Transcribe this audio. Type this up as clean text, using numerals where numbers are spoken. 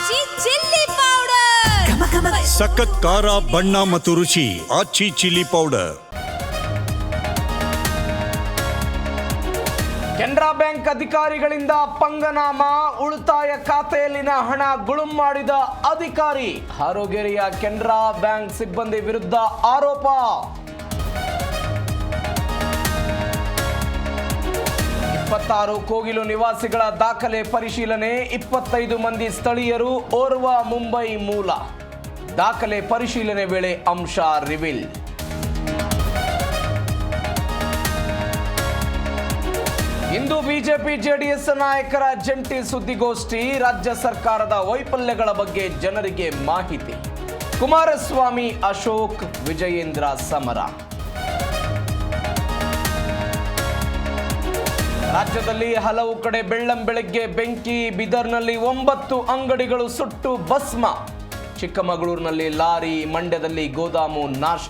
ಆಚಿ chilli powder ಸಖತ್ ಖಾರ ಬಣ್ಣ ಮತ್ತು ರುಚಿ ಆಚಿ ಚಿಲ್ಲಿ ಪೌಡರ್. ಕೆನರಾ ಬ್ಯಾಂಕ್ ಅಧಿಕಾರಿಗಳಿಂದ ಪಂಗನಾಮ, ಉಳಿತಾಯ ಖಾತೆಯಲ್ಲಿನ ಹಣ ಗುಳುಂ ಮಾಡಿದ ಅಧಿಕಾರಿ. ಹಾರೋಗೇರಿಯ ಕೆನರಾ ಬ್ಯಾಂಕ್ ಸಿಬ್ಬಂದಿ ವಿರುದ್ಧ ಆರೋಪ. ಕೋಗಿಲು ನಿವಾಸಿಗಳ ದಾಖಲೆ ಪರಿಶೀಲನೆ, 25 ಮಂದಿ ಸ್ಥಳೀಯರು, ಓರ್ವ ಮುಂಬೈ ಮೂಲ. ದಾಖಲೆ ಪರಿಶೀಲನೆ ವೇಳೆ ಅಂಶ ರಿವೀಲ್. ಇಂದು ಬಿಜೆಪಿ ಜೆಡಿಎಸ್ ನಾಯಕರ ಜಂಟಿ ಸುದ್ದಿಗೋಷ್ಠಿ. ರಾಜ್ಯ ಸರ್ಕಾರದ ವೈಫಲ್ಯಗಳ ಬಗ್ಗೆ ಜನರಿಗೆ ಮಾಹಿತಿ. ಕುಮಾರಸ್ವಾಮಿ, ಅಶೋಕ್, ವಿಜಯೇಂದ್ರ ಸಮರ. ರಾಜ್ಯದಲ್ಲಿ ಹಲವು ಕಡೆ ಬೆಳ್ಳಂ ಬೆಳಗ್ಗೆ ಬೆಂಕಿ. ಬೀದರ್ನಲ್ಲಿ 9 ಅಂಗಡಿಗಳು ಸುಟ್ಟು ಭಸ್ಮ. ಚಿಕ್ಕಮಗಳೂರಿನಲ್ಲಿ ಲಾರಿ, ಮಂಡ್ಯದಲ್ಲಿ ಗೋದಾಮು ನಾಶ.